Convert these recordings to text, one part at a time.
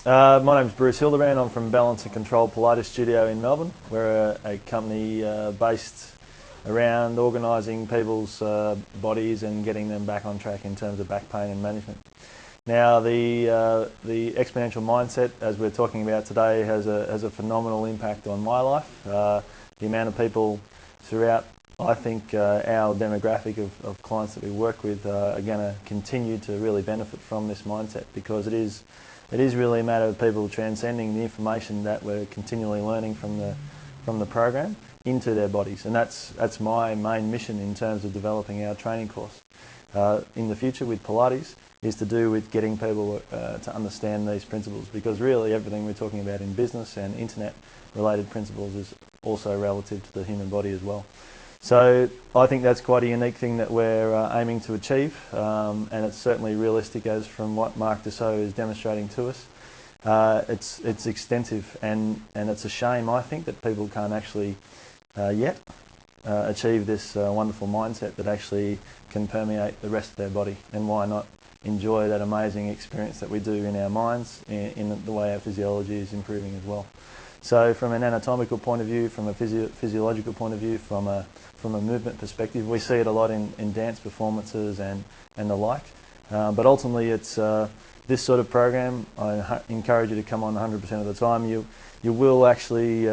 My name's Bruce Hildebrand. I'm from Balance and Control Pilates Studio in Melbourne. We're a company based around organising people's bodies and getting them back on track in terms of back pain and management. Now, the exponential mindset, as we're talking about today, has a phenomenal impact on my life. The amount of people throughout, I think, our demographic of clients that we work with are going to continue to really benefit from this mindset, because it is really a matter of people transcending the information that we're continually learning from the program into their bodies, and that's my main mission in terms of developing our training course in the future with Pilates, is to do with getting people to understand these principles, because really everything we're talking about in business and internet related principles is also relative to the human body as well. So I think that's quite a unique thing that we're aiming to achieve, and it's certainly realistic as from what Mark Dussault is demonstrating to us. It's extensive, and it's a shame, I think, that people can't actually yet achieve this wonderful mindset that actually can permeate the rest of their body. And why not enjoy that amazing experience that we do in our minds, in the way our physiology is improving as well. So from an anatomical point of view, from a physiological point of view, from a movement perspective, we see it a lot in dance performances and the like. But ultimately, it's this sort of program. I encourage you to come on 100% of the time. You will actually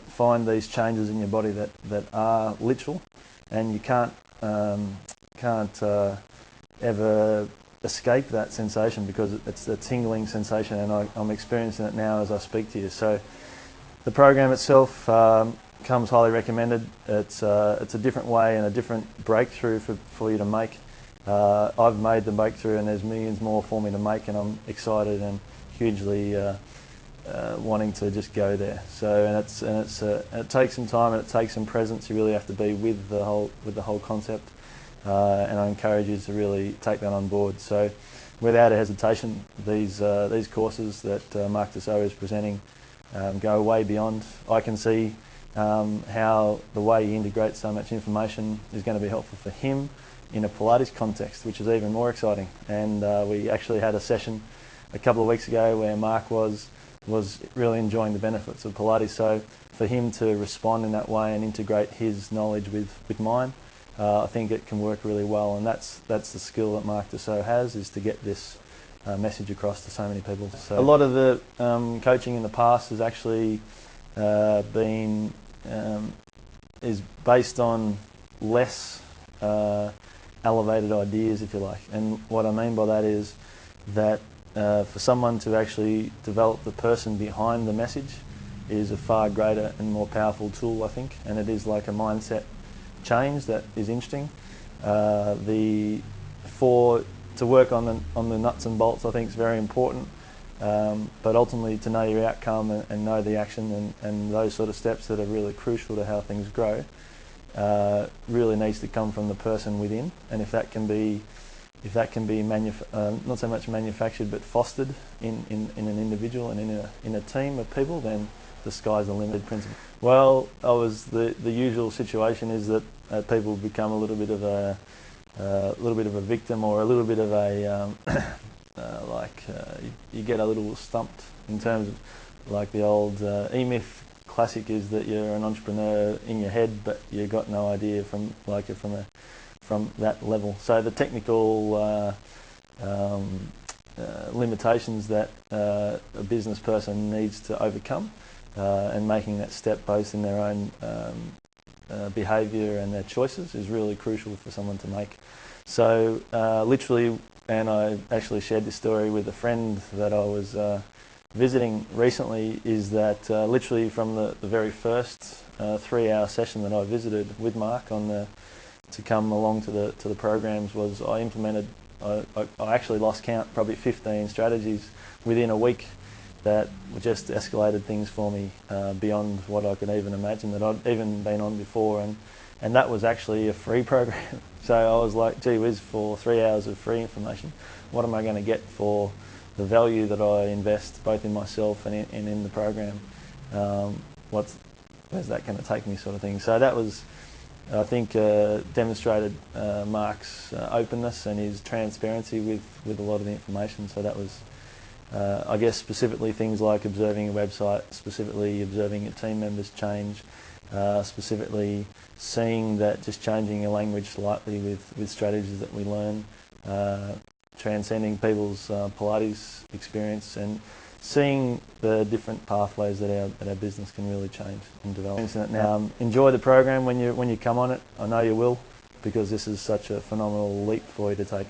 find these changes in your body that are literal, and you can't ever escape that sensation, because it's a tingling sensation, and I'm experiencing it now as I speak to you. So the program itself comes highly recommended. It's a different way and a different breakthrough for you to make. I've made the breakthrough, and there's millions more for me to make, and I'm excited and hugely wanting to just go there. So it takes some time and it takes some presence. You really have to be with the whole concept, and I encourage you to really take that on board. So without a hesitation, these courses that Mark Dussault is presenting go way beyond. I can see how the way he integrates so much information is going to be helpful for him in a Pilates context, which is even more exciting. And we actually had a session a couple of weeks ago where Mark was really enjoying the benefits of Pilates. So for him to respond in that way and integrate his knowledge with mine, I think it can work really well. And that's the skill that Mark Dussault has, is to get this message across to so many people. So a lot of the coaching in the past has actually is based on less elevated ideas, if you like. And what I mean by that is that for someone to actually develop the person behind the message is a far greater and more powerful tool, I think, and it is like a mindset change that is interesting. To work on the nuts and bolts, I think, is very important, but ultimately to know your outcome and know the action and those sort of steps that are really crucial to how things grow really needs to come from the person within. And if that can be not so much manufactured but fostered in an individual and in a team of people, then the sky's the limit principle. Well, the usual situation is that people become a little bit of a victim, or a little bit of a you get a little stumped in terms of, like the old E-Myth classic is that you're an entrepreneur in your head, but you've got no idea from that level. So the technical limitations that a business person needs to overcome, and making that step both in their own behaviour and their choices, is really crucial for someone to make. So literally, and I actually shared this story with a friend that I was visiting recently, is that literally from the very first 3-hour session that I visited with Mark to come along to the programs, was I implemented, I actually lost count, probably 15 strategies within a week that just escalated things for me beyond what I could even imagine that I'd even been on before, and that was actually a free program. So I was like, gee whiz, for 3 hours of free information, what am I going to get for the value that I invest both in myself and in the program? Where's that going to take me, sort of thing. So that was, I think, demonstrated Mark's openness and his transparency with a lot of the information. So that was I guess specifically things like observing a website, specifically observing your team members change, specifically seeing that just changing your language slightly with strategies that we learn, transcending people's Pilates experience, and seeing the different pathways that our business can really change and develop. Now, enjoy the program when you come on it. I know you will, because this is such a phenomenal leap for you to take.